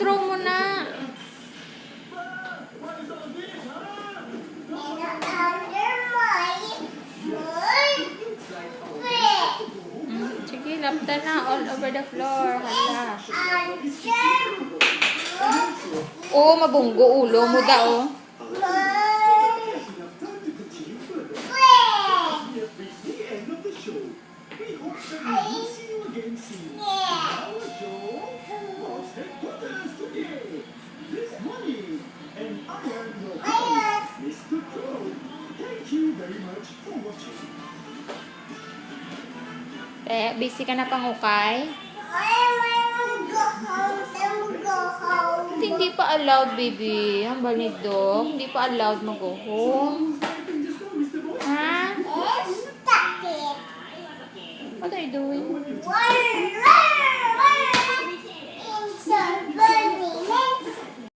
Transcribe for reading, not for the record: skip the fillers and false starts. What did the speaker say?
Throw mo na. Sige, lapta na all over the floor. Hala. Oh, mabunggo ulo mo daw. Busy ka na pangukay? Hindi pa allowed, baby. Ang balid dog. Hindi pa allowed mag-go home. Ha? What are you doing?